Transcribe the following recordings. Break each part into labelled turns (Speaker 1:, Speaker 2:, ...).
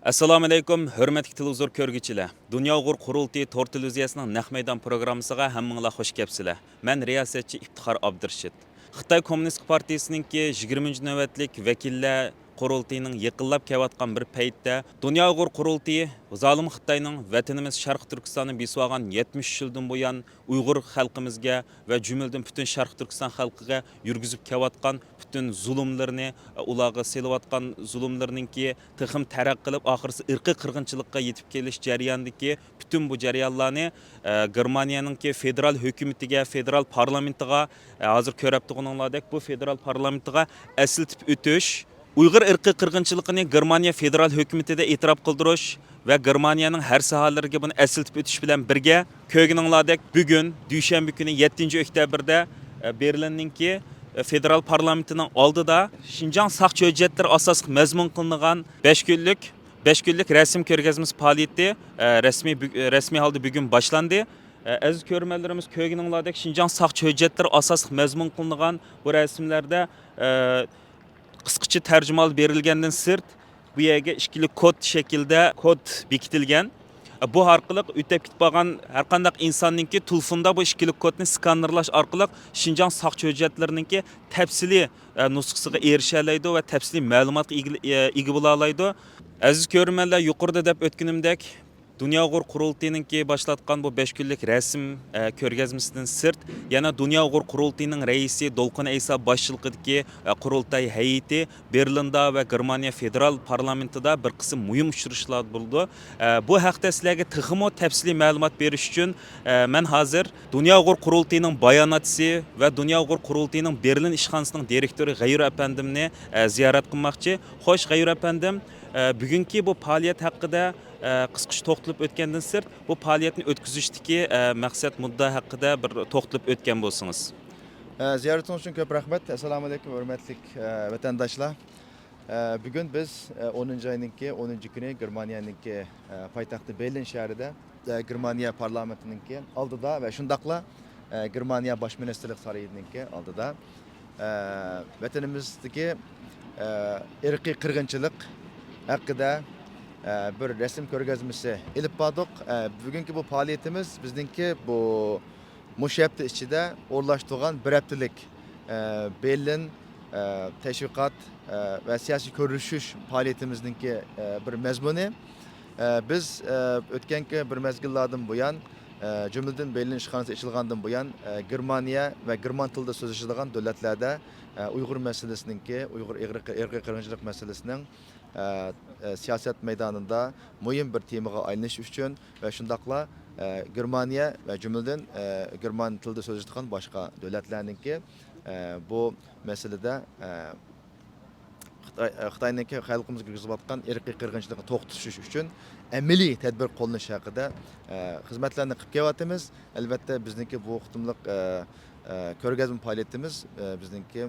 Speaker 1: Assalomu alaykum, hurmatli televizor ko'rguvchilar. Dunyo uyg'ur qurultiyi to'r televiziyasining naq maydon programmasiga hammanglar xush kelibsizlar. Men riyosatchi Iftixor Abdurshid. Xitoy Kommunist partiyasininki 20-navbatlik vakillar qurultiyining yaqinlab kelayotgan bir paytda Dunyo uyg'ur qurultiyi zolim Xitoyning vatanimiz Sharq Turkistonni besib olgan 70 yildan buyon Uyg'ur xalqimizga va jumladan butun Sharq Turkiston xalqiga yurgizib kelayotgan butun zulmlarni, ularga selayotgan zulmlarninki texim taraq qilib oxirisi irqiy qirg'inchilikqa yetib kelish jarayonidagi butun bu jarayonlarni Germaniyaninki federal hukumatiga, federal parlamentiga hozir ko'rib turganinglardek bu federal parlamentiga asıltib o'tish, Uyg'ur irqiy qirg'inchiligini Germaniya federal hukumatida e'tirof qildirish va Germaniyaning har sohalariga buni asıltib o'tish bilan birga ko'rganinglardek bugun dushanba kuni 7-oktyabrda Berlinninki federal parlamentining oldida Şinjan saqchi hujjatlar asosida mazmun qilingan 5 kunlik rasm ko'rgazmasi faoliyati rasmiy holda bugun boshlandi. Aziz ko'rmanlarimiz ko'rganinglardek Şinjan saqchi hujjatlar asosida mazmun qilingan bu rasmlarda qisqacha tarjimal berilgandan sirt bu yerga ikkili kod shaklida kod bekitilgan. Bu orqali o'tib ketib qolgan har qanday insonninki telefunda bu ikkili kodni skanerlash orqali Şinjan saqchi hujjatlarininki tafsili nusxasiga erisha oladi va tafsili ma'lumotga ega bo'la oladi. Aziz ko'rmanlar, yuqorida deb o'tganimdek Dünya Uyg'ur qurultiyininki boshlatgan bu 5 kunlik rasm ko'rgazmasidan sirt yana Dünya Uyg'ur qurultiyining raisi Dolqin Aysa boshchiligidagi qurultay hay'ati Berlinda va Germaniya federal parlamentida bir qism muhim uchrashuvlar bo'ldi. Bu haqda sizlarga texmo tafsiliy ma'lumot berish uchun men hozir Dünya Uyg'ur qurultiyining bayonotchisi va Dünya Uyg'ur qurultiyining Berlin ishxonasining direktori G'ayur apandimni ziyorat qilmoqchi. Xo'sh G'ayur apandim, bugungi bu faoliyat haqida qisqacha to'xtalib o'tgandan sirt bu faoliyatni o'tkazishdagi maqsad mudda haqida bir to'xtalib o'tgan bo'lsangiz.
Speaker 2: Ziyoratingiz uchun ko'p rahmat. Assalomu alaykum hurmatli vatandoshlar. Bugun biz 10-oyninki 10-kuni Germaniyaninki poytaxti Berlin shahrida Germaniya parlamentininki oldida va shundaqla Germaniya bosh ministerlik saroyininki oldida vatanimizdagi irqiy qirg'inchilik haqida bir resim ko'rgazmasi ilib bordik. Bugungi bu faoliyatimiz bizningki bu mush hafta ichida o'rlashtirgan bir haftalik Berlin teşviqat ve siyasi ko'rishish faoliyatimizningki bir mazmuni. Biz o'tganki bir mezgillardan buyon jumladan Berlin ishxonasi ochilgandan buyon Germaniya va german tilida so'zlashadigan davlatlarda Uyg'ur masalasiningki, Uyg'ur irqiy qirg'inchilik masalasining siyaset meydanında muhim bir temaga aylanish uchun va shundaqla Germaniya va jumladan german tilida so'zlaydigan boshqa davlatlarningki bu masalada Xitoyninki xalqimizga yurgizayotgan irqiy qirg'inchilikni to'xtatish uchun amaliy tadbir qo'llanish haqida xizmatlarni qilib kelyapmiz. Albatta bizningki bu qitimliq ko'rgazma faoliyatimiz bizningki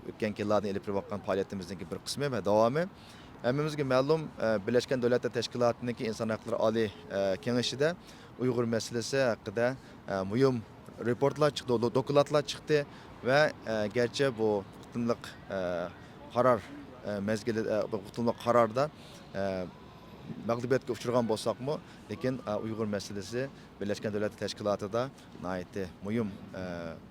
Speaker 2: o'tgan yillarda elib kelayotgan faoliyatimizningki bir qismi va davomi. Hammamizga ma'lum Birleşken Devletler Teşkilatı'ndaki İnsan Hakları Ali Kengashida Uyg'ur masalasi haqida muhim reportlar chiqdi, dokladlar chiqdi va gerçi bu qitimliq qarar mezgili bu qitimliq qarorda mag'lubiyatga uchragan bo'lsaqmi, lekin Uyg'ur masalasi Birleşken Devletler Teşkilatı'da nihoyatda muhim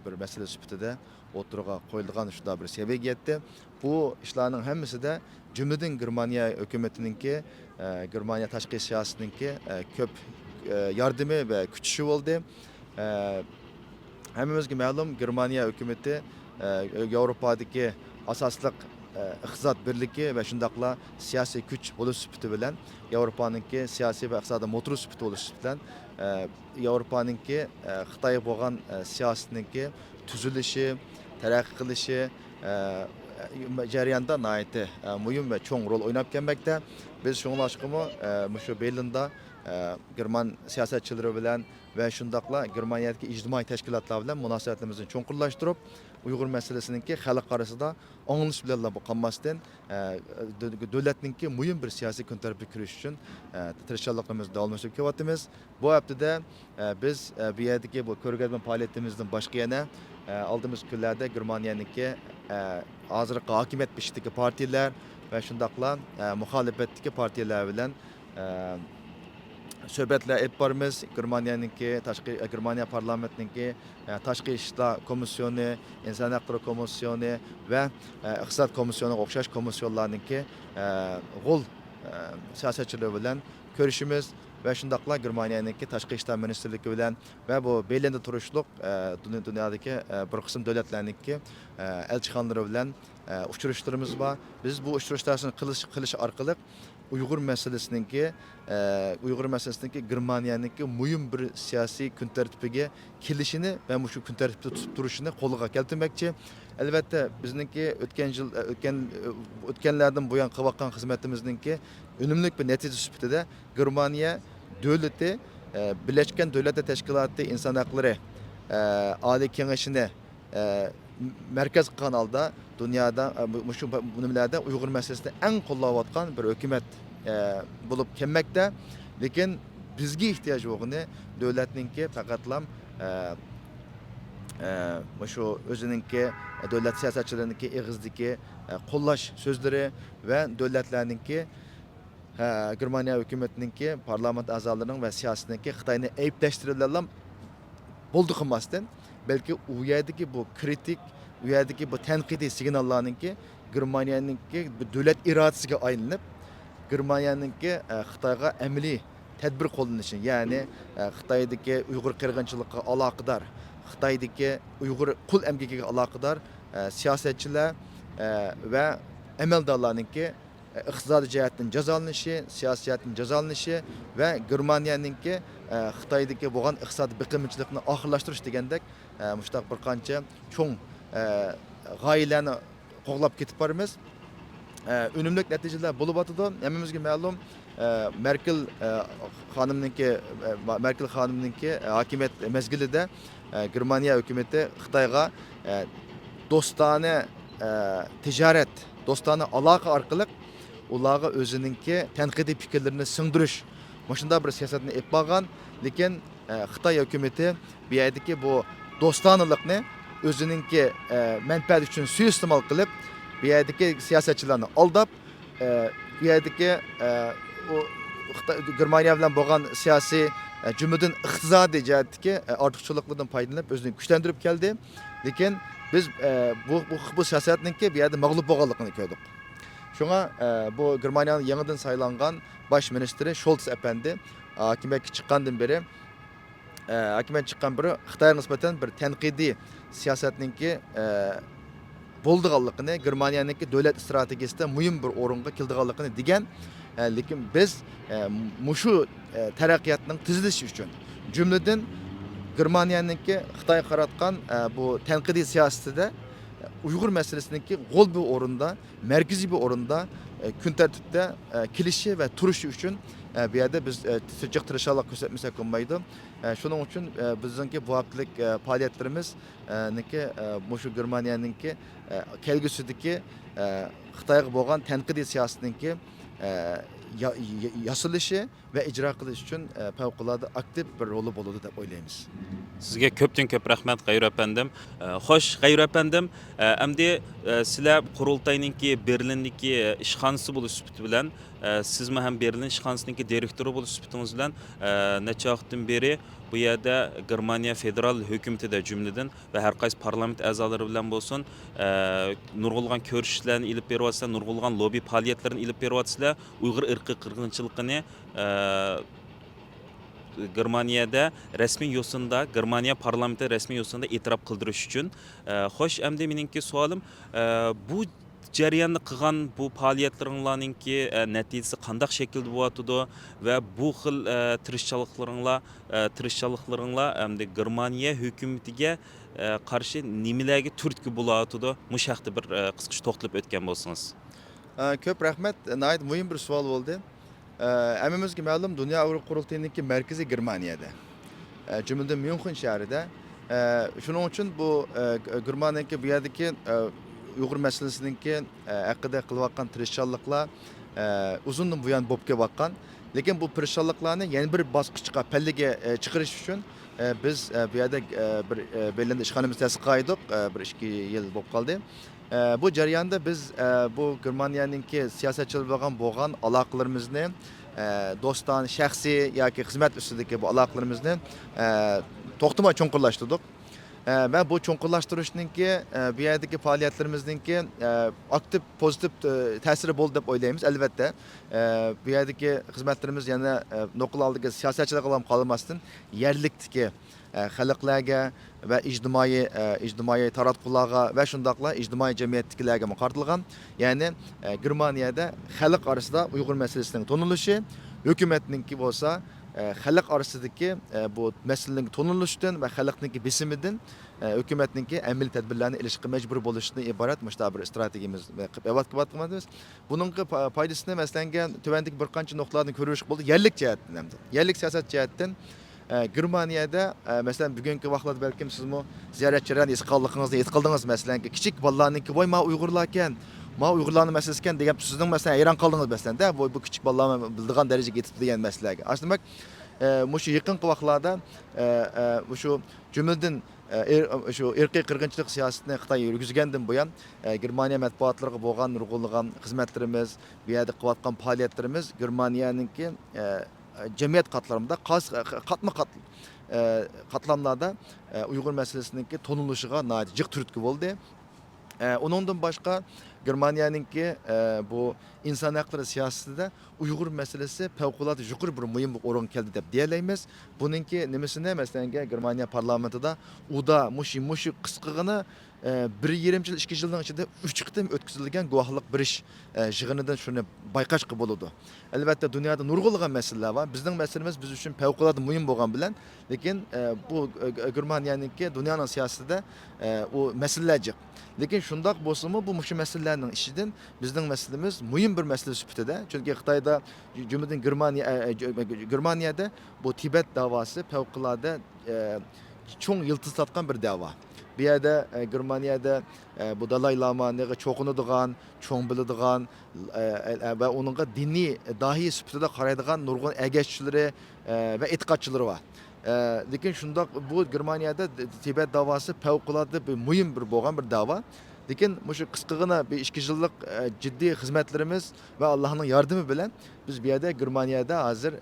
Speaker 2: bir masala sifatida o'tirg'a qo'yilgan shunday bir seviyaga yetdi. Bu ishlarning hammasida jumladan Germaniya hukumatiningki, Germaniya tashqi siyosatininki ko'p yordami va kuchishi bo'ldi. Hammamizga ma'lum Germaniya hukumati Yevropadagi asosliq iqtisod birligi va shundaqla siyosiy kuch bo'lish sifati bilan Yevropaninki siyosiy va iqtisodiy motor sifati bo'lish bilan Yevropaninki Xitoy bo'lgan siyosatininki tuzilishi, taraqqiy qilishi jarayonda nihoyatda muhim va cho'ng rol o'ynab kelmoqda. Biz shunglashqimi shu Berlinda German siyosatchilari bilan va shundaqla Germaniyadagi ijtimoiy tashkilotlar bilan munosabatlarimizni cho'nqurlashtirib, Uyg'ur masalasiningki xalq orasida anglish bilan qolmasdan davlatningki muhim bir siyosiy kun tarafga kirish uchun tirishchiligimizni davom ettirib kelyapmiz. Bu haftada biz bu yerdagi bu ko'rgazma faoliyatimizdan boshqa yana aldığımız günlerde Germaniyanınki hazır hakimiyet peşindeki partiler, ve şundaqla muhalefetdeki partiyalar bilen söhbetler ep barımız. Germaniya parlamentinki Taşqi İşlar Komisyonu, İnsan Hakları Komisyonu ve İqtisad Komisyonu okşaş komisyonlarınki gol siyasetçileri bilen görüşümüz ve şundaqla Germaniyanınki Taşqi İşlar Ministerligi bilen ve bu belirli turuşluk dünyadaki bir kısım devletlerninki elçixanları bilen uçuruşlarımız var. Biz bu uçuruşlarını kılış arkalı Uyghur meselesininki Germaniyanınki mühim bir siyasi gün tertibiga kelishini ve şu gün tertibde tutup duruşunu qo'lga keltirmoqchi. Elbette bizninki o'tganlardan buyon qilib xizmatimizningki unumli bir natija sifatida Germaniya davlati Birleşken Devletler Teşkilatı İnsan Hakları Ali Kengashini merkez kanalda dünyada şu bunlarda Uyghur meselesini en qo'llayotgan bir hükümet bulup kelmekte. Lekin bizga ehtiyoj yo'g'ini davlatninki faqatlam şu o'zininki davlat siyosatchilarininki eg'izdagi qo'llash so'zlari va davlatlarninki Germaniya hukumatininki parlament a'zolarining va siyosatninki Xitoyni ayblashtirganlar bo'ldi qilmasdan balki u yerdagi bu kritik, u yerdagi bu tanqidiy signallarninki Germaniyaningki davlat irodasiga aylanib Germaniyanınki Xitoyga amaliy tadbir qo'llanishini, ya'ni Xitoydagi Uyg'ur qirg'inchiligiga aloqador, Xitoydagi Uyg'ur qul emgikiga aloqador siyosatchilar va amaldorlarninki iqtisodiy jihatdan jazolanishi, siyosatdan jazolanishi va Germaniyaningki Xitoydagi bo'lgan iqtisodiy biqimchilikni oxirlashtirish degandek mushtaq bir qancha cho'ng g'oyalarni qo'g'lab ketib boramiz. Önümlük neticeler bulup atıdı. Hemimizge ma'lum Merkel hanımınki hakimiyet mezgilide Germaniya hükümeti Xitoyga dostane ticaret, dostane alaka arkalık ularga özününki tenqidi fikirlerini sındırış. Başında bir siyasetini yapmagan, lekin Xitoy hükümeti bir yerdeki bu dostanılıkni özününki menfaat için suistimal kılıp bir yerdeki siyasetçilerini aldap, bir yerdeki Germaniya bilen bo'lgan siyasi cümleden iqtisadi jihatdagi ortiqchiliklardan foydalanib o'zini kuchlantirib keldi. Lekin biz bu siyosatninki bir yerde mag'lub bo'lganligini ko'rdik. Şuna bu Germaniyanın yanıdan saylangan baş ministri Scholz efendi hakimiyetga chiqqandan beri Xitoyga nisbatan bir tanqidiy siyosatninki bo'ldiganligini, Germaniyanınki davlat strategiyasida muhim bir o'ringa keldiganligini degan. Lekin biz mushu taraqqiyotning tizilishi uchun jumladan Germaniyanınki Xitoy qaratgan bu tanqidiy siyosatida Uyghur meselesininki gol bir o'rinda, merkezi bir o'rinda kun tartibda kelishi va turishi uchun bu yerda biz tijoriy tirishchilik ko'rsatmasak bo'lmaydi. Shuning uchun bizning bu haftalik faoliyatlarimiz mushu Germaniyanınki kelgusidagi Xitoyga bo'lgan tanqidiy siyosatninki yasılışı ve icra qilish uchun favqulodda aktiv bir roli bo'ladi deb o'ylaymiz.
Speaker 1: Sizga ko'pdan ko'p rahmat G'ayur apandim. Xo'sh, G'ayur apandim, endi sizlar qurultayninki Berlindagi ishxonasi bo'lish sifati bilan sizmi ham Berlin ishxonasininki direktori bo'lish sifatingiz bilan necha vaqtdan beri bu yerda Germaniya federal hukumatida jumladan va har qaysi parlament a'zolari bilan bo'lsin nurg'ulg'an ko'rishishlarni ilib beryapsizlar, nurg'ulg'an lobby faoliyatlarini ilib beryapsizlar. Uyg'ur irqiy qirg'inchiligini Germaniyada resmi yo'sinda, Germaniya parlamenti resmi yo'sinda e'tirof qildirish uchun. Xo'sh, endi meningki savolim, bu jarayonni qilgan bu faoliyatlaringlarningki natijasi qanday shaklda bo'lyapti va bu xil tirishchiliklar endi Germaniya hukumatiga qarshi nimalarga turtki bo'lyapti? Mush haqda bir qisqacha to'xtalib o'tgan bo'lsangiz.
Speaker 2: Ko'p rahmat. Nəhayət mühim bir sual oldu. Əmimizki məlum Dünya Avrupa Qurultayı'ndaki merkezi Germaniyada. Cümleden München şehrinde. Şunun için bu Germaniyadaki bu yerdeki Uyghur meselesindeki hakkında kılıvakan tirişçilikler uzundan bu yan bopke bakkan. Lekin bu tirişçiliklerini yeni bir baskıçıqa, pellige çıkarış için biz bu yerde bir belirli işhanemiz təsiq qaydık, bir 2 yıl bop kaldı. Bu jarayonda biz bu Germaniyaningki siyosatchilar bilan bo'lgan aloqalarimizni do'stona, shaxsiy yoki xizmat ustidagi bu aloqalarimizni to'xtamay cho'nqurlashtirdik. Ben bu cho'nqurlashtirishninki bu yerdagi faoliyatlarimizningki aktiv pozitiv ta'siri bo'ldi deb o'ylaymiz. Albatta bu yerdagi xizmatlarimiz yana nuqul oldagi siyosatchilarga ham qolmasdan yerlikdagi xalqlarga ve ijtimoiy taratqularga ve shundoqla ijtimoiy jamiyatdagilarga qartilgan. Yani Germaniyada xalq orasida Uyg'ur masalasining tonilishi, hukumatninki bo'lsa xalq orasidagi bu masalaning tonilishdan ve xalqninki bisimidan hukumatninki amaliy tadbirlarni ilishga majbur bo'lishdan iborat mushta bir strategiyamiz qilyapmiz. Buning foydasini masalan tuvandagi bir qancha nuqtalarni ko'rish bo'ldi. Yerlik jihatdan ham. Yerlik siyosat jihatdan Germaniyada mesela bugünkü vaqtlarda belki sizmi ziyoratchilarni esqonligingizni aytqildingiz masalan kichik bolalarniki voy ma Uyg'urlarkan ma Uyg'urlarni masalasikan degan sizning masalan hayron qaldingiz masalan da bu kichik bolalar bildigan darajaga yetibdi degan masalaga. Aslında demak shu yaqinqi vaqtlarda shu jumladan shu irqiy qirg'inchilik siyosatini Xitoy yurgizgandan buyon Germaniya matbuotlariga bo'lgan nurg'unlagan xizmatlarimiz, bu yerda qilayotgan faoliyatlarimiz Germaniyaningki cemiyet katlarında katlamlarda Uygur meselesindeki tonuluşuğa nadir cık türtkü oldu. Onundan başka Germaniyanınki bu insan hakları siyasetinde Uygur meselesi fevkalade yukarı bir mühim bir oran geldi dep diyeleyimiz. Bununki nemesine mesela Germaniya parlamentoda uda muşi kıskığını bir 20 yıl, 2 yılın içinde 3 qitim ötküzülgen guahlık bir iş jığınıdan şunu baykaş kıboludu. Elbette dünyada nurgulgan meseleler var. Bizden meselemiz biz için fevkalade mühim boğan bilen. Lakin bu Germaniyanınki dünyanın siyasetinde o meseleler cık. Lakin şundak bolsa-mı bu muşu meselelerinin işinden bizden meselemiz mühim bir mesele süpütede. Çünkü Xitayda cümleden Germaniyada bu Tibet davası fevkalade çoğun yıldız tatkan bir dava. Bir yerde Germaniyada bu Dalai Lama'nı çoğunuduğun, çoğun bildiğin ve onunla dini dahi süpütede qaraydigan nurgun egeççileri ve etikatçıları var. Lakin şunda bu Germaniyada Tibet davası fevkalade bir mühim bir boğan bir dava. Lakin şu kıskığına bir 2 yıllık ciddi hizmetlerimiz ve Allah'ın yardımı bilen biz bir yerde Germaniyada hazır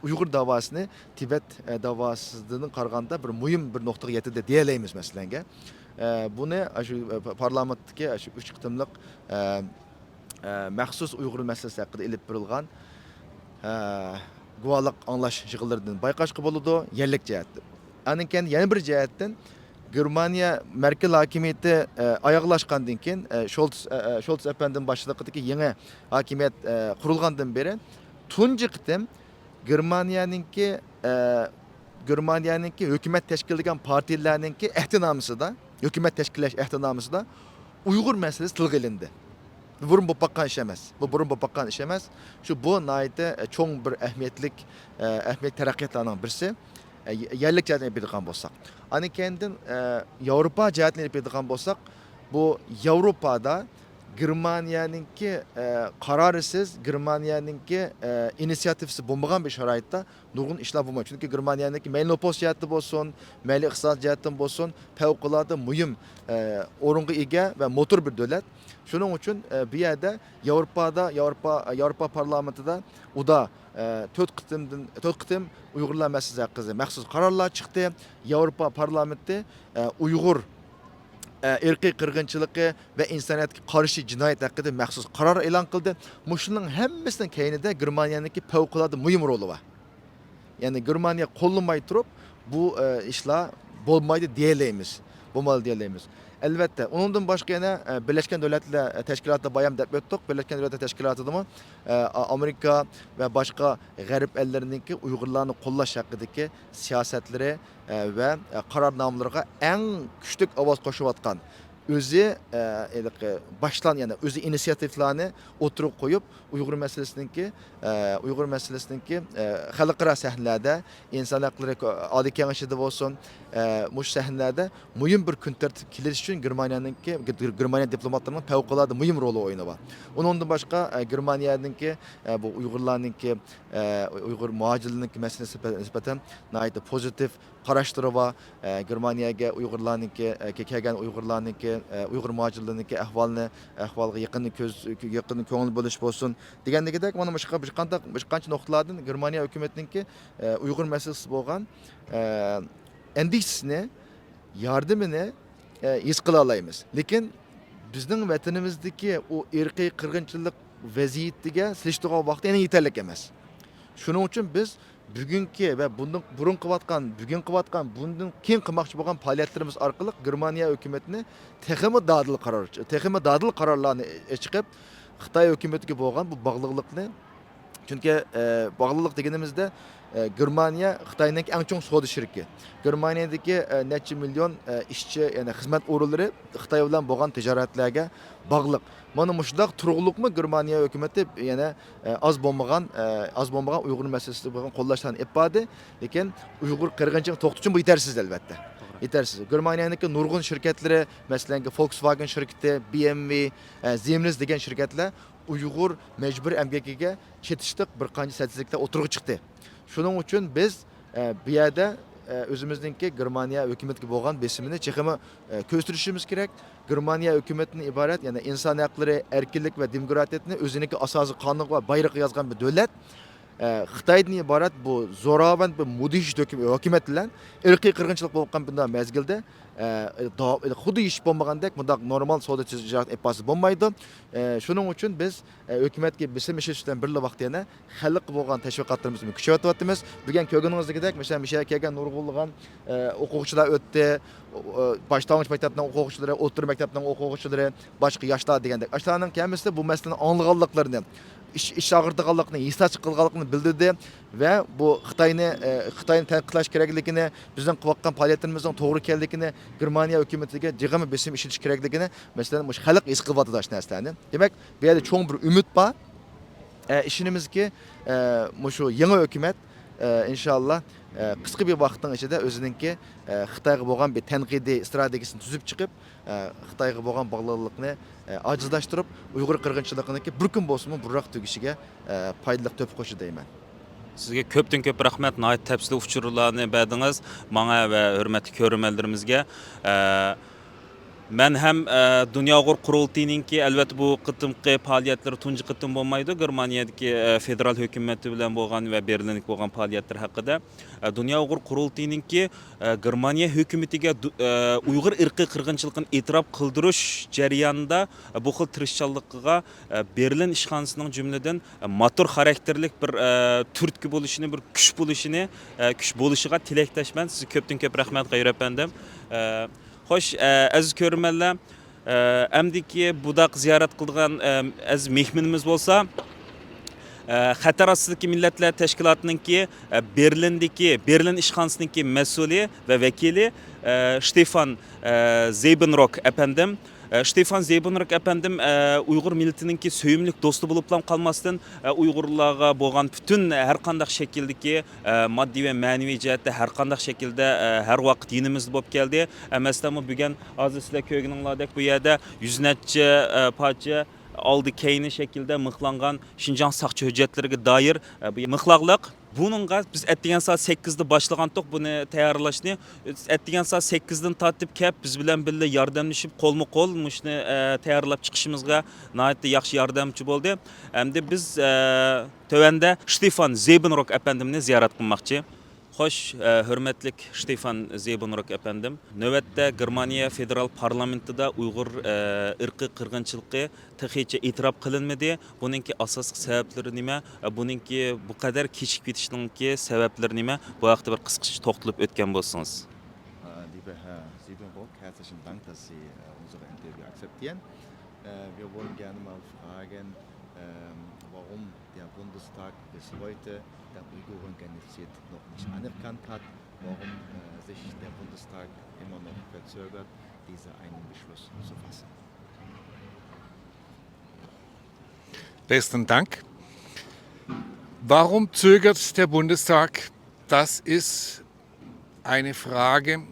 Speaker 2: Uygur davasını Tibet davasının karganda bir mühim bir noktaya getirdi diyeleyimiz mesela. Bunu şu parlamentteki şu 3 qitimlik məxsus Uygur meselesi hakkında ilip birilgan guvalık anlaş yığılarından bayqaşqı boludu yerlik cihettir. Anınken yeni bir cihetten Germaniya Merkel hakimiyeti ayaklaşkandan keyin Scholz efendim başçılıqdaki yeni hakimiyet kurulgandan beri tunji qitim Germaniyanınki hükümet teşkil eden partilerninki ehtinamısıda, hükümet teşkillaş ehtinamısıda Uygur meselesi tilga ilindi. Burun bu bakkan iş emas. Bu burun bu bakkan iş emas. Şu bu nayda çoğun bir ehemmiyetlik terakkiyatlarının birisi. Yerlik cihetini yapıdığan bolsak. Hani kendin Avrupa cihetini yapıdığan bolsak bu Avrupa'da Germaniyanınki kararısız, Germaniyanınki inisiyatifsiz bulmagan bir şaraytta nurgun işler bulmuyor. Çünkü Germaniyanınki menopos ciheti bolsun, meli iqtisad cihetten bolsun, fevkalade mühim orunga ega ve motor bir devlet. Şunun için bir yerde Avrupa parlamentida o da 4 qitim Uygurlar meselesi hakkında məxsus kararlar çıktı. Avrupa parlamenti Uygur irqiy qirg'inchiligi ve insoniyatga qarshi jinoyat haqida maxsus qaror e'lon qildi. Mushuning hammasidan keyinida Germaniyaniki favqulodda muhim roli bor. Ya'ni Germaniya qo'llamay turib bu ishlar bo'lmaydi deyolmaymiz. Bo'lmaydi deyolmaymiz. Elbette onundan başka yana Birleşken Devletler Teşkilatı bayam dep öttük. Birleşken Devletler Teşkilatı'da mı Amerika ve başka garip ellerininki Uygurlarını qollash haqidagi siyasetleri ve kararnamalarga en küçük avaz qo'shayotgan özü baştan yani özü inisiyatiflerini oturup koyup Uygur meselesininki xalqaro sahnelerde insan hakları Ali Kengeşi'de olsun muş sahnelerde mühim bir gün tertip kiliş için Germaniya diplomatlarının fevkalade mühim rolü oyunu var. Ondan başka Germaniyanınki bu Uygurlarınki Uygur muhacirliğindeki meselesi nispeten pozitif qarashtirib va Germaniyaga Uyg'urlarniki kelgan Uyg'urlarniki Uyg'ur muhojirlarniki ahvolga yaqin ko'ngil bo'lish bo'lsin degandagidek mana bir qancha nuqtalardan Germaniya hukumatiniki Uyg'ur masalasi bo'lgan endişesini yardımını his qila olamiz. Lekin bizning vatanimizdagi o irqiy qirg'inchilik vaziyatiga silishtirgan vaqt yana yetarli emas. Shuning uchun biz bugungi va bundan burun qilayotgan bundan keyin qilmoqchi bo'lgan faoliyatlarimiz orqali Germaniya hukumatini texmi dadil qarorlarni chiqib Xitoy hukumatiga bo'lgan bu bog'liqlikni chunki bog'liqlik deganimizda Germaniya Xitoyning eng chong savdo shirki. Germaniyadagi necha million ishchi, ya'ni xizmat o'rinlari Xitoy bilan bo'lgan tijoratlarga bog'liq. Mana shunday turg'uliqmi Germaniya hukumati yana az bo'lmagan Uyg'ur masalasida bo'lgan qo'llashlarni epadi, lekin Uyg'ur qirg'inchilik to'xtatish uchun bu yetarsiz albatta. Yetarsiz. Germaniyaniki nurg'un shirkatlari, masalan Volkswagen shirkati, BMW, Siemens degan shirkatlar Uyg'ur majburiy emgakiga chetishliq bir qancha statistiklar o'tirg'i chiqdi. Shuning uchun biz bu yerda o'zimizningki Germaniya hukumatiga bo'lgan besimini cheximi ko'rsatishimiz kerak. Germaniya hukumatining iborat, ya'ni inson haqlari, erkinlik va demokratiyatni o'ziniki asosiy qonun va bayrog'i yozgan bir davlat. Xitoydan iborat bu zo'ravon bir mudish hukumat bilan irqiy qirg'inchilik bo'lgan bunday mezgilda xuddi ish bo'lmagandek bunday normal savdo tijorat epasi bo'lmaydi. Shuning uchun biz hukumatga bisim ishlatishdan birga vaqt yana xalq bo'lgan tashviqotlarimizni kuchaytiryapmiz. Bugun ko'rganingizdek, masalan, misha kelgan nurg'unlagan o'quvchilar o'tdi. Boshlang'ich maktabdan o'quvchilari, o'rta maktabdan o'quvchilari, boshqa yoshlar degandek. Yoshlarning kamisi bu masalani anglaganliklarini ish og'irdiganligini, hissach qilganligini bildirdi va bu Xitoyni tanqidlash kerakligini, bizning qilayotgan faoliyatimizning to'g'ri ekanligini, Germaniya hukumatiga jig'imi besim ishlatish kerakligini, masalan, mush xalq his qilyapti shu narsani. Demak, bu yerda cho'ng bir umid bor. İşimizki shu yangi hukumat inshaalloh qisqa bir vaqtning ichida o'zininki Xitoyga bo'lgan bir tanqidiy strategiyasini tuzib chiqib, Xitoyga bo'lgan bog'liqlikni ojizlashtirib, Uyg'ur qirg'inchiligining bir kun bo'lsin burroq tugishiga foydali to'p qo'shi deyman.
Speaker 1: Sizga ko'pdan ko'p rahmat, nihoyat tafsili uchurlarni berdingiz menga va hurmatli ko'ruvchilarimizga. Men hem Dünya Uyg'ur qurultayiningki albatta bu qitimqi faoliyatlari tunji qitim bo'lmaydi. Germaniyadagi federal hukumati bilan bo'lgan va Berlinlik bo'lgan faoliyatlar haqida. Dünya Uyg'ur qurultayiningki Germaniya hukumatiga Uyg'ur irqiy qirg'inchiligini e'tirof qildirish jarayonida bu xil tirishchanligiga Berlin ishxonasining jumladan motor xarakterlik bir turtki bo'lishini, bir kuch bo'lishiga tilakdoshman. Sizga ko'pdan ko'p rahmat qayrapandim. Xo'sh, aziz ko'rmanlar, amdiki budaq ziyorat qilgan aziz mehmonimiz bo'lsa, Xatar ostidagi millatlar tashkilotininki Berlin ishxonasiningki mas'uli va vakili Stefan Seibenrock efendim. Stefan Seibenrock efendim Uyg'ur millatininki söyümlük dostu bo'lib qolmasdan Uyg'urlarga bo'lgan bütün har qanday shakldagi moddiy va ma'naviy jihatda har qanday shaklda har vaqt dinimiz bo'lib keldi. Masalan, bugun hozir sizlar ko'rganinglardek bu yerda yüznecha parcha aldı keyni şekilde mıhlangan Şinjan saqçı hüccetleriga dair bu mıhlaqlıq. Bununla biz ettiğen saat 8'de başlagandık bunu tayarlaşını. Ettiğen saat 8'den tartib kep biz bilen birlikte yardımlaşıp kolmu kol muşni tayarlap çıkışımızga nahayetli yaxşı yardımcı oldu. Hem de biz tövende Stefan Seibenrock efendimini ziyaret kılmakçı. Xo'sh, hurmatli Stefan Seibenrock efendim, navbatda Germaniya federal parlamentida Uyg'ur irqiy qirg'inchiligi texicha e'tirof qilinmadi. Buningki asosiy sabablari nima? Buningki bu qadar kechikib ketishiningki sabablari nima? Bu haqda bir qisqacha to'xtalib o'tgan bo'lsangiz.
Speaker 2: Lieber Herr Seibenrock, herzlichen Dank, dass Sie unser Interview akzeptieren. Wir wollen gerne mal fragen, warum der Bundestag bis heute der Uiguren-Genozid noch nicht anerkannt hat, warum sich der Bundestag immer noch verzögert, einen Beschluss zu fassen.
Speaker 3: Besten Dank. Warum zögert der Bundestag? Das ist eine Frage,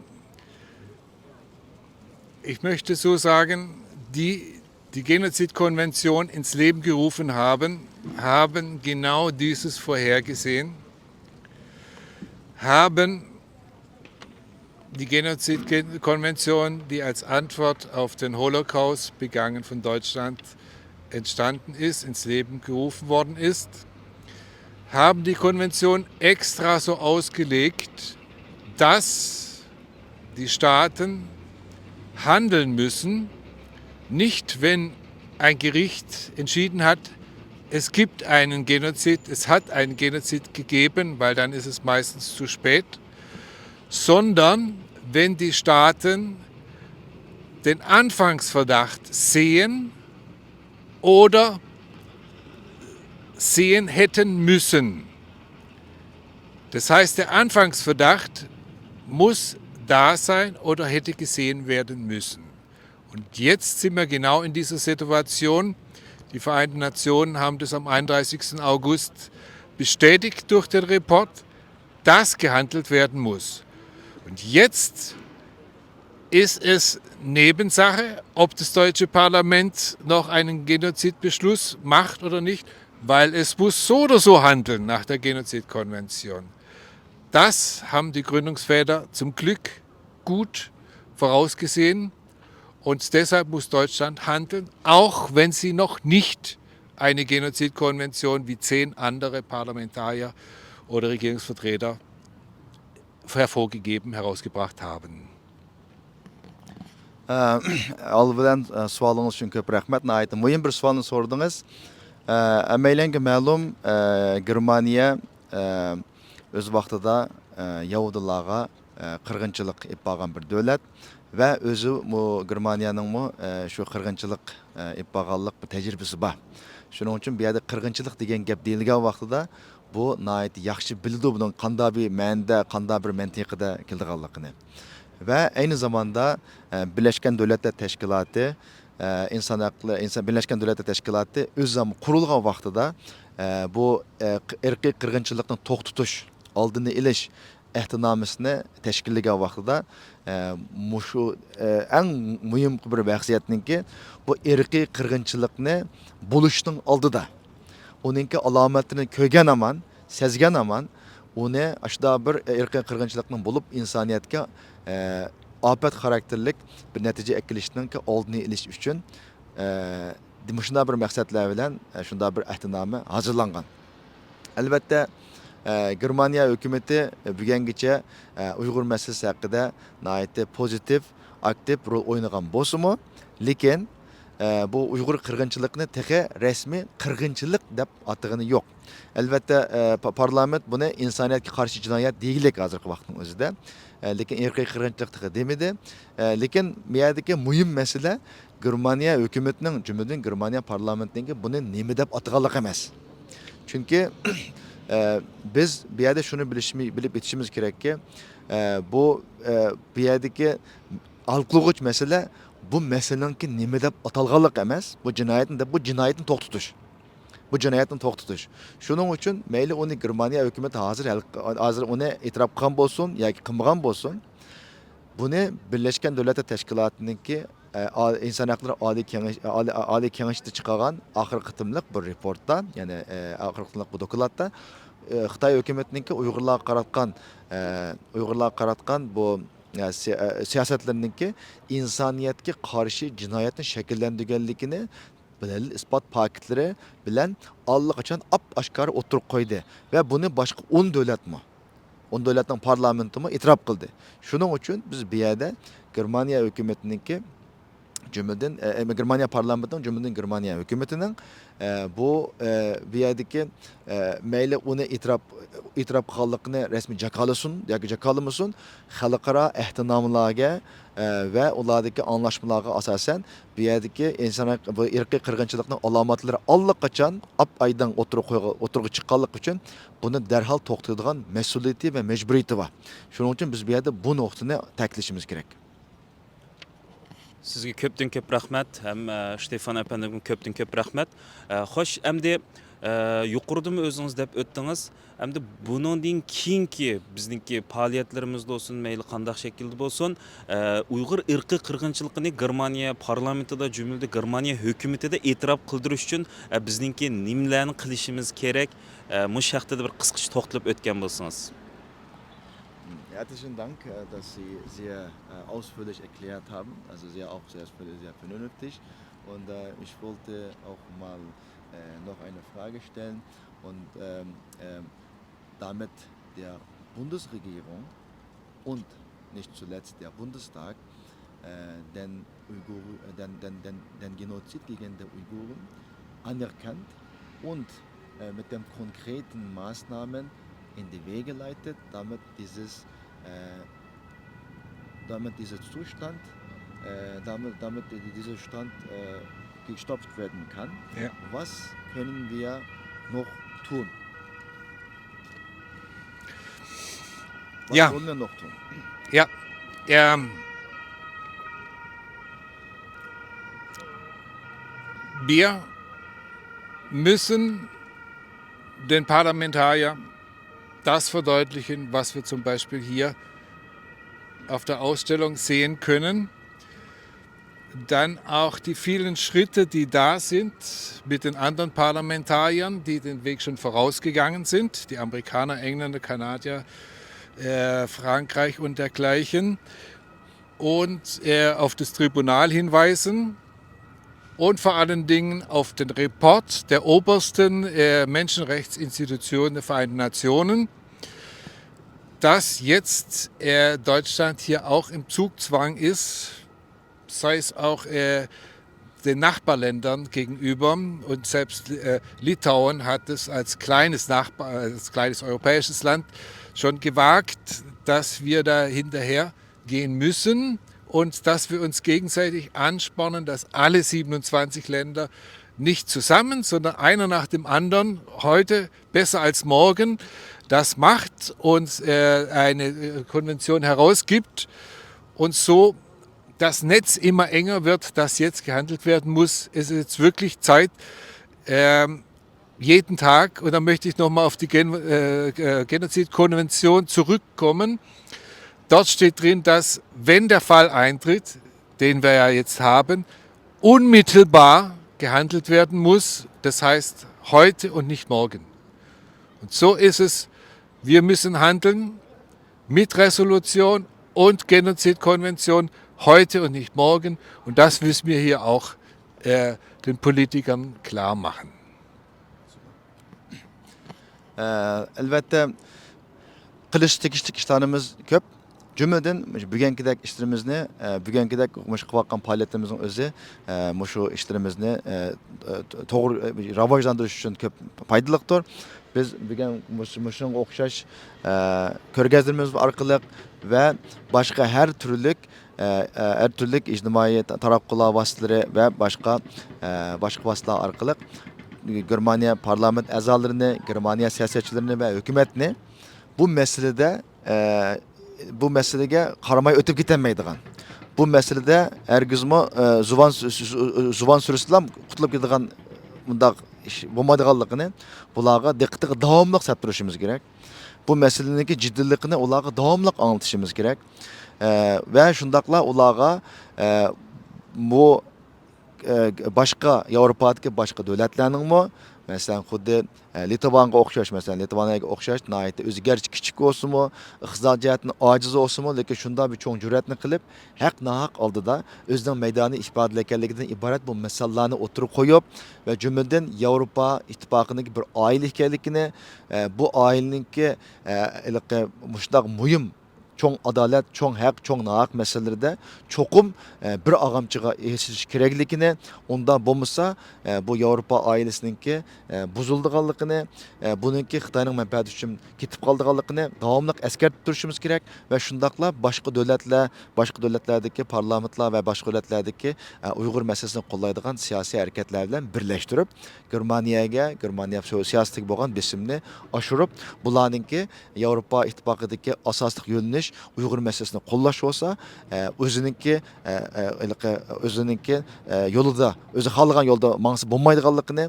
Speaker 3: ich möchte so sagen, die Genozidkonvention ins Leben gerufen haben genau dieses vorhergesehen, haben die Genozidkonvention, die als Antwort auf den Holocaust begangen von Deutschland entstanden ist, ins Leben gerufen worden ist, haben die Konvention extra so ausgelegt, dass die Staaten handeln müssen, nicht wenn ein Gericht entschieden hat, es gibt einen Genozid, es hat einen Genozid gegeben, weil dann ist es meistens zu spät, sondern wenn die Staaten den Anfangsverdacht sehen oder sehen hätten müssen. Das heißt, der Anfangsverdacht muss da sein oder hätte gesehen werden müssen. Und jetzt sind wir genau in dieser Situation. Die Vereinten Nationen haben das am 31. August bestätigt durch den Report, dass gehandelt werden muss. Und jetzt ist es Nebensache, ob das deutsche Parlament noch einen Genozidbeschluss macht oder nicht, weil es muss so oder so handeln nach der Genozidkonvention. Das haben die Gründungsväter zum Glück gut vorausgesehen und deshalb muss Deutschland handeln, auch wenn sie noch nicht eine Genozidkonvention wie 10 andere Parlamentarier oder Regierungsvertreter hervorgegeben, herausgebracht haben.
Speaker 2: Al bilan savolingіз uchun ko'p rahmat. Nihoyatda muhim bir savolni so'radingiz. Hammalarga ma'lum, Germaniya o'z vaqtida Yahudilarga qirg'inchilik qilib bo'lgan bir davlat va o'zi bu Germaniyaning shu qirg'inchilik qilib bo'lganlik bir tajribasi bor. Shuning uchun bu yerda qirg'inchilik degan gap deyilgan vaqtida bu nihoyat yaxshi bildi buning qanday bir ma'noda, qanday bir mantiqida kelganligini. Ve aynı zamanda Birleşken Devletler Teşkilatı, Birleşken Devletler Teşkilatı öz zaman kurulgan vaxtıda bu ırkı kırgınçılıktan tok tutuş, aldığını iliş ehtinamısını teşkilligen vaxtıda şu en mühim bir vəxiyyətinin ki bu ırkı kırgınçılıkını buluştun aldı da. Onunki alametini kögen aman, sezgen aman, onu aşağıda bir ırkı kırgınçılıkının bulup insaniyetke afet karakterlik bir netice ekilişinin ki olduğunu iliş üçün şunda bir məqsədlər bilen şunda bir ehtinamı hazırlangan. Elbette Germaniya hükümeti bugünküçe Uygur meselesi hakkında nəhayət pozitif, aktif rol oynagan bolsunmu, lekin bu Uygur kırgınçılıkını tehe resmi kırgınçılık dep atığını yok. Elbette parlament bunu insaniyetke karşı cinayet değillik hazırki vaktin özüde. Lekin ırkı kırgınçılık tehe demedi. Lekin miyadaki mühim mesele Germaniya hükümetinin cümleden Germaniya parlamentinin bunu nemi dep atığalık emas. Çünkü biz bir yerde şunu bilip yetişimiz gerek ki bu bir yerdeki algılığıç mesele bu meselenin ki nemi dep atalğanlık emas. Bu cinayetin tok tutuş. Bu cinayetin tok tutuş. Şunun için meyli onu Germaniya hükümeti hazır onu itiraf kılgan bolsun ya ki kılmagan bolsun. Bunu Birleşken Devletler Teşkilatı'nın ki İnsan Hakları Ali Kengeş'te çıkan ahir kıtımlık bir reportta yani ahir kıtımlık bu dokumentta Xitay hükümetinin ki Uygurlarga qaratkan bu siyasetlerinin ki insaniyetke karşı cinayetin şekillendirgenlikini belirli ispat paketleri bilen allaqachon ap-aşkar oturup koydu ve bunu başka 10 devlet mi? 10 devletin parlamenti mi itiraf kıldı. Şunun için biz bir yerde Germaniya hükümetinin ki cümleden Germaniya parlamentinin cümleden Germaniya hükümetinin bu bir yerdeki meyli onu itiraf kıldıkını resmi cakalısın ya ki cakalımısın halkara ehtinamlarga ve onlardaki anlaşmalarga asasen bir yerdeki insan bu ırkı kırgınçılıkның alamatları allaqachon aydan oturuğa çıqqanlık için bunu derhal to'xtatadigan mesuliyeti ve mecburiyeti var. Şunun için biz bir yerde bu noktani ta'kidlashimiz kerak.
Speaker 1: Sizge köpten köp rahmat, hem Stefan efendimge köpten köp rahmat. Xoş, endi yuqurudimi özünüz dep öttünüz. Endi bunundan keyinki bizningki faaliyetlerimizde olsun, meyli qandaq şekilde bolsun, Uygur ırkı kırgınçılıkını Germaniya parlamentida cümlede Germaniya hükümetide itiraf qildirish üçün bizningki nimlarni qilishimiz kerak. Mush haqida bir qisqacha to'xtalib o'tgan bo'lsangiz.
Speaker 2: Herzlichen Dank, dass Sie sehr ausführlich erklärt haben, also auch sehr vernünftig. Und ich wollte auch mal noch eine Frage stellen und damit der Bundesregierung und nicht zuletzt der Bundestag den Genozid gegen die Uiguren anerkannt und mit den konkreten Maßnahmen in die Wege leitet, damit dieser Zustand, dieser Stand gestoppt werden kann.
Speaker 3: Ja.
Speaker 2: Was können wir noch tun? Was
Speaker 3: Ja.
Speaker 2: wollen wir noch tun?
Speaker 3: Ja, wir müssen den Parlamentariern das verdeutlichen, was wir zum Beispiel hier auf der Ausstellung sehen können. Dann auch die vielen Schritte, die da sind mit den anderen Parlamentariern, die den Weg schon vorausgegangen sind, die Amerikaner, Engländer, Kanadier, Frankreich und dergleichen. Und auf das Tribunal hinweisen und vor allen Dingen auf den Report der obersten Menschenrechtsinstitution der Vereinten Nationen, dass jetzt Deutschland hier auch im Zugzwang ist, sei es auch den Nachbarländern gegenüber. Und selbst Litauen hat es als kleines europäisches Land schon gewagt, dass wir da hinterher gehen müssen und dass wir uns gegenseitig anspornen, dass alle 27 Länder nicht zusammen, sondern einer nach dem anderen, heute besser als morgen, das macht und eine Konvention herausgibt und so das Netz immer enger wird, dass jetzt gehandelt werden muss. Es ist jetzt wirklich Zeit, jeden Tag, und da möchte ich nochmal auf die Genozidkonvention zurückkommen. Dort steht drin, dass, wenn der Fall eintritt, den wir ja jetzt haben, unmittelbar gehandelt werden muss. Das heißt, heute und nicht morgen. Und so ist es. Wir müssen handeln mit Resolution und Genozidkonvention heute und nicht morgen. Und das müssen wir hier auch den Politikern klar machen.
Speaker 2: Elbette qilish tegishlik ishlarimiz ko'p. Jumladan bugunkidek ishlarimizni, bugunkidek qilayotgan faoliyatimizning o'zi shu ishlarimizni to'g'ri rivojlantirish uchun ko'p foydalidir. Biz bugun shunga o'xshash ko'rgazmalarimiz orqali va boshqa har turli ijtimoiy taraqqiyot vositalari va boshqa vositalar orqali Germaniya parlament a'zolarini, Germaniya siyosatchilarini va hukumatni bu masalaga qaramay o'tib ketolmaydigan. Bu masalada hargizmi zuvan surishlar qutulib ketadigan bundaq ish bo'lmaydiganligini bularga diqqatga davomli qilib turishimiz kerak. Bu masalaning jiddiyligini ularga davomli anlatishimiz kerak. Va shundaqla ularga bu boshqa Yevropadagi boshqa davlatlarningmi, masalan xuddi Litvanga o'xshash, masalan Litvaniyaga o'xshash nihoyatda o'zgarchi kichik bo'lsinmi, iqtisodiy jihatdan ojiz bo'lsinmi, lekin shunda bir cho'ng jur'atni qilib, haq nahaq oldida o'zining maydoni ifodalayotganligidan iborat bu masalalarni o'tirib qo'yib va jumladan Yevropa ittifoqining bir oila ekanligini, bu oilaningki mushundaq muhim cho'ng adolat, cho'ng haq, cho'ng nahaq masalalarida cho'qim bir og'amchiga erishish kerakligini, unda bo'lmasa bu Yevropa oilasininki buzildiganligini, buningki Xitoyning manfaati uchun ketib qoldiganligini davomli eskartib turishimiz kerak va shundaqla boshqa davlatlardagi parlamentlar va boshqa davlatlardagi Uyg'ur masalasini qo'llaydigan siyosiy harakatlar bilan birlashtirib, Germaniya siyosatiga bo'lgan besimni oshirib, bularningki Yevropa ittifoqidagi asosli yo'linish Uyg'ur masalasini qo'llash bo'lsa, o'zininki yo'lida, o'zi xohlagan yo'lda mangsi bo'lmaydiganligini,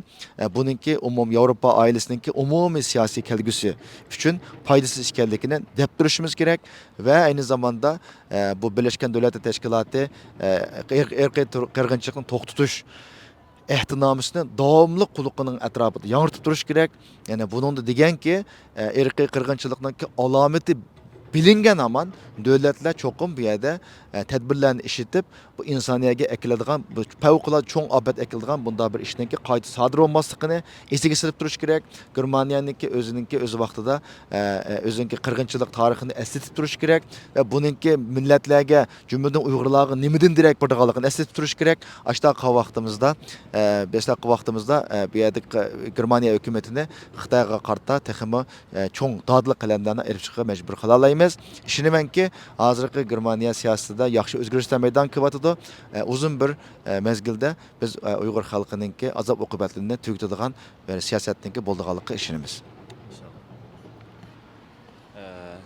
Speaker 2: buningki Yevropa oilasininki umumiy siyosiy kelgusi uchun foydasiz ekanligini deb turishimiz kerak va ayni zamanda bu Birlashgan Davlatlar Tashkiloti irqiy qirg'inchilikni to'xtatish ehtinomisini davomli quliqining atrofida yangiritib turish kerak. Ya'ni buningda deganki, irqiy qirg'inchilikning alomati bilingan aman devletler çokum bir yerde tedbirlerini işitip bu insaniyaga ekiladigan bu favqulodda cho'ng afat ekiladigan bunda bir ishninki qayta sodir bo'lmasligini esiga silib turish kerak. Germaniyaniki o'z vaqtida o'ziniki qirg'inchilik tarixini eslatib turish kerak va buninki millatlarga jumladan Uyg'urlarga nimadan derak bo'lganligini eslatib turish kerak. Ashtaqa vaqtimizda bu yerda Germaniya hukumatini Xitoyga qarta texmi cho'ng dodli qilamlarni erib chiqishga majbur qila olamiz. Ishonamanki hozirgi Germaniya siyosatida yaxshi o'zgarishlar maydon qilyapti. Uzun bir mezgilde biz Uyg'ur xalqininki azob uqubatlarini tugitadigan bir siyosatninki bo'ldiganligiga ishonamiz.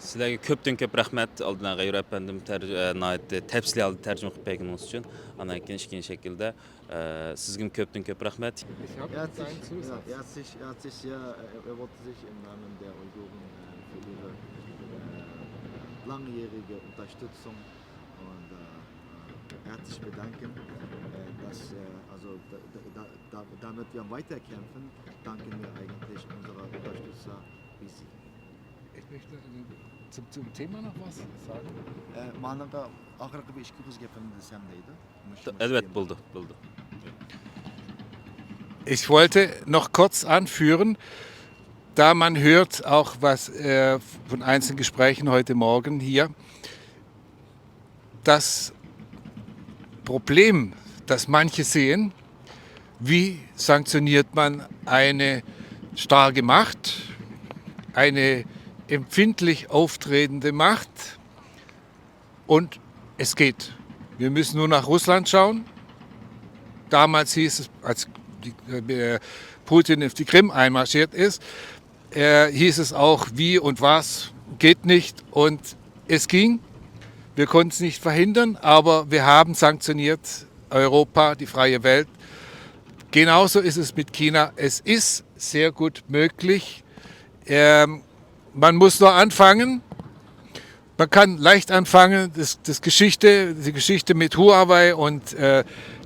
Speaker 1: Sizlarga ko'pdan-ko'p rahmat. Oldindan G'ayur apandim tafsili oldi tarjima qilib berganingiz uchun. Ana ikkinchi shaklda sizga ko'pdan-ko'p rahmat.
Speaker 2: Langjährige Unterstützung und herzlich bedanken, dass damit wir weiterkämpfen, danken wir eigentlich unserer Unterstützer wie Sie.
Speaker 3: Ich möchte zum Thema noch was sagen.
Speaker 2: Manada ahırkı bir işki kız yapalım desem neydi?
Speaker 1: Evet, buldu.
Speaker 3: Ich wollte noch kurz anführen, da man hört auch was von einzelnen Gesprächen heute Morgen hier, das Problem, das manche sehen, wie sanktioniert man eine starke Macht, eine empfindlich auftretende Macht, und es geht. Wir müssen nur nach Russland schauen. Damals hieß es, als Putin auf die Krim einmarschiert ist, hieß es auch, wie und was geht nicht, und es ging. Wir konnten es nicht verhindern, aber wir haben sanktioniert, Europa, die freie Welt. Genauso ist es mit China. Es ist sehr gut möglich. Man muss nur anfangen. Man kann leicht anfangen. Die Geschichte mit Huawei und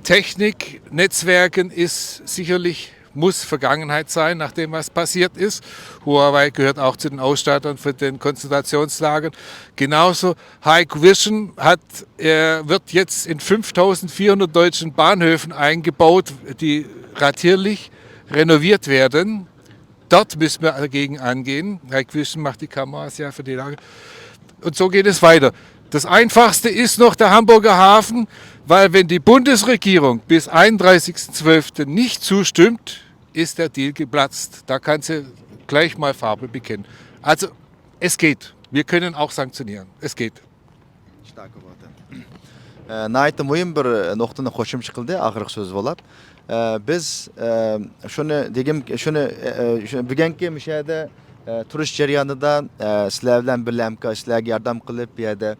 Speaker 3: Technik, Netzwerken ist sicherlich, muss Vergangenheit sein, nachdem was passiert ist. Huawei gehört auch zu den Ausstattern für den Konzentrationslagern. Genauso Hikvision wird jetzt in 5400 deutschen Bahnhöfen eingebaut, die ratierlich renoviert werden. Dort müssen wir dagegen angehen. Hikvision macht die Kameras ja für die Lage. Und so geht es weiter. Das Einfachste ist noch der Hamburger Hafen, weil wenn die Bundesregierung bis 31.12. nicht zustimmt, ist der Deal geplatzt. Da kann sie gleich mal Farbe bekennen. Also es geht. Wir können auch sanktionieren. Es geht.
Speaker 2: Starke Worte. Nayta mühim bir noktani hoşum çıkıldı. Ahırık söz bo'lib. Biz şunu bugungi müşahede turish jarayonida sizlar bilan birga sizlarga yordam qilib bu yerda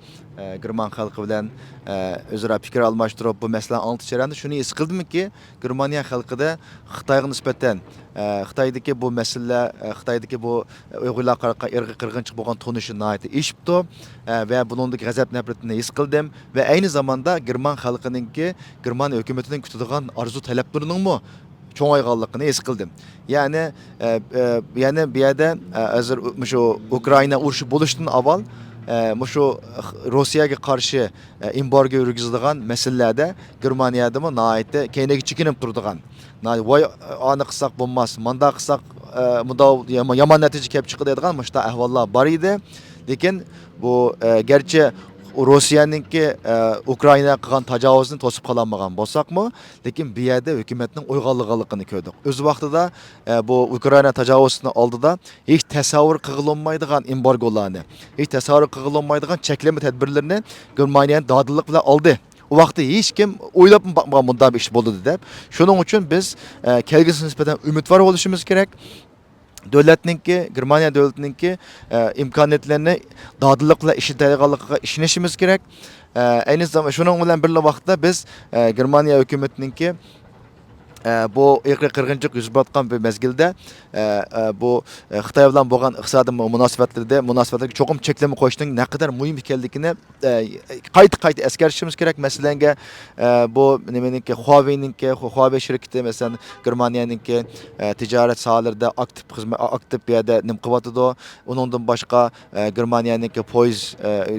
Speaker 2: German xalqi bilan o'zaro fikr almashtirib bu masalani anglatish jarayonida shuni his qildimki, Germaniya xalqida Xitoyga nisbatan Xitoydagi bu masala, Xitoydagi bu Uyg'urlar irqiy qirg'inchilik bo'lgan tonishi nihoyatda eshibdi va buningdagi g'azab nafratini his qildim va ayni zamanda German xalqininki Germaniya hukumatining kutadigan arzu talablarining cho'ng'ayganligini his qildim. Yani bu yerda hozir shu Ukraina urushi bo'lishdan avval shu Rossiyaga qarshi embargo yurgizilgan masalalarda Germaniyada nihoyatda keyinga chekinib turadigan. Voy ani qilsak bo'lmas, manda qilsak yomon natija kelib chiqadigan mushta ahvollar bor edi. Lekin bu garchi Rossiyaningki Ukrainaga qilgan tajovuzini to'sib qololmagan bo'lsaqmi, lekin bu yerda hukumatning o'yg'onligini ko'rdik. O'z vaqtida bu Ukraina tajovuzini oldida hech tasavvur qilolmaydigan embargolarni, hech tasavvur qilolmaydigan cheklama tadbirlarni Germaniya dodillik bilan oldi. O vaqtda hech kim o'ylab bakmagan bunday bir ish bo'ldi deb. Shuning uchun biz kelgusiga nisbatan umidvor bo'lishimiz kerak. Devletninki, Germaniya devletininki imkoniyatlarini dodillik bilan ishlatadiganligiga ishonishimiz kerak. Ayni zamanda shuning bilan birga vaqtda biz Germaniya hukumatininki bu irqiy qirg'inchilik yuz berayotgan bir mezgilda bu Xitoy bilan bo'lgan iqtisodiy munosabatlarga cho'qim cheklama qo'yishning naqadar muhim ekanligini qayta eskartishimiz kerak. Masalanga bu nimaniki Huawei shirkati masalan Germaniyaniki tijorat sohalarida aktiv bir yerda nim qilyotidi. Uningdan boshqa Germaniyaniki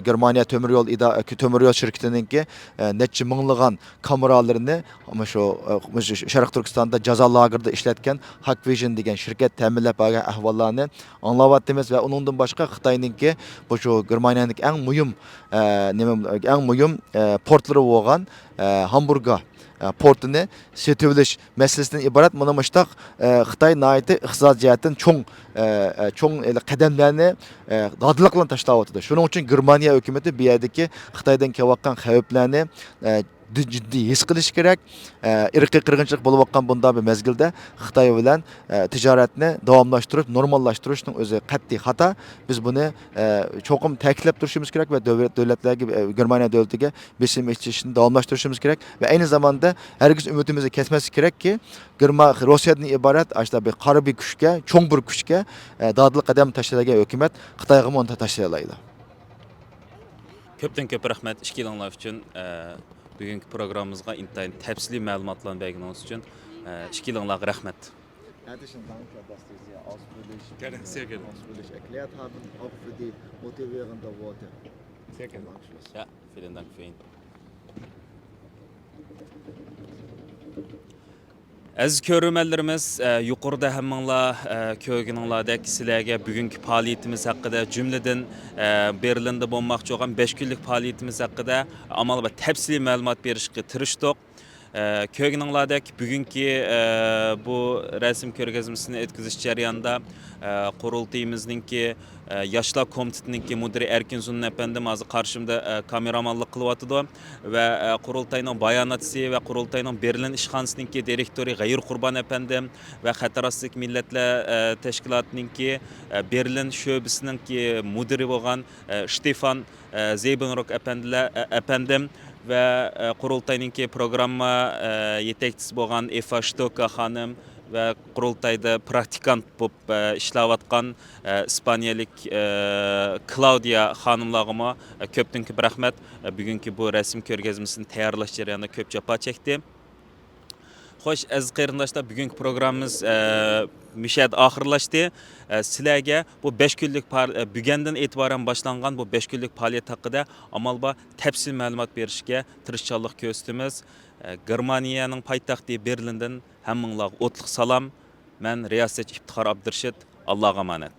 Speaker 2: Germaniya temir yo'l shirkatiniki necha minglagan kameralarini shu Sharq Turkistonda jazo lagerida ishlatgan Hikvision degan shirkat ta'minlab bergan ahvollarni anglayapmiz va uningdan boshqa Xitoyninki bu shu Germaniyaning eng muhim portlari bo'lgan Hamburga portini setib olish masalasidan iborat. Mana mushtaq Xitoy nihoyatda iqtisodiy jihatdan cho'ng qadamlarni dodliq bilan tashlayotdi. Shuning uchun Germaniya hukumati bu yerdagi Xitoydan kelayotgan xavflarni ciddi his qilish kerak. Irqiy qirg'inchilik bo'layotgan bunday bir mezgilda Xitoy bilan tijoratni davomlashtirish, normallashtirishning o'zi qat'iy xato. Biz buni cho'qim ta'kidlab turishimiz kerak va davlatlarga, Germaniya davlatiga besim etishni davomlashtirishimiz kerak va ayni zamanda hargiz umidimizni kesmaslik kerakki, Rossiyadan iborat ashta bir harbiy kuchga, cho'ng bir kuchga dodli qadam tashlagan hukumat Xitoyga monta tashlay oladi.
Speaker 1: Köpten köp rahmet ishki yılınlar üçün bugünkü programımızga intayin tepsili məlumatlarını berginiz üçün ishki yılınlar rahmet.
Speaker 2: Herzlichen Dank, dass Sie sehr ausführlich
Speaker 3: Gerne, sehr gerne.
Speaker 2: Erklärt haben, auch für die motivierenden Worte.
Speaker 3: Sehr gerne.
Speaker 1: Ja, vielen Dank für ihn. Aziz ko'ruvchilarimiz, yuqorida hammanglar ko'rganinglardek sizlarga bugungi faoliyatimiz haqida, jumladan Berlinda bo'lmoqchi bo'lgan 5 kunlik faoliyatimiz haqida amal va tafsiliy ma'lumot berishga tirishdik. Ko'rganinglardek bugungi bu rasm ko'rgazmasini o'tkazish jarayonida qurultayimizninki Yoshlar Komitetininki müdiri Erkin Zunun efendim hozir qarshimda kameramanlik qilyapti va qurultayning bayonotchisi va qurultayning Berlin ishxonasininki direktori G'ayur Qurbon efendim va Xatar ostidagi millatlar tashkilotininki Berlin sho'bisininki müdiri bo'lgan Stefan Zeibenrock efendim ve qurultayninki programma yetakchisi bo'lgan Eva Shtoka xonim ve qurultayda praktikant bo'lib ishlayotgan İspaniyalik Claudia xonimlarga ko'pdan ko'p rahmat. Bugungi bu rasm ko'rgazmasini tayyorlash jarayonida ko'p jafo chekdi. Xo'sh, aziz qarindoshlar, bugungi programmamiz mishad oxirlashdi. Sizlarga bu 5 kunlik bugundan e'tiboran boshlangan bu 5 kunlik faoliyat haqida amalba tafsil ma'lumot berishga tirishchanlik ko'rsatamiz. Germaniyaning poytaxti Berlindan hammanglarga o'tliq salom. Men riyosatchi Iftixor Abdurshid. Allohga omonat.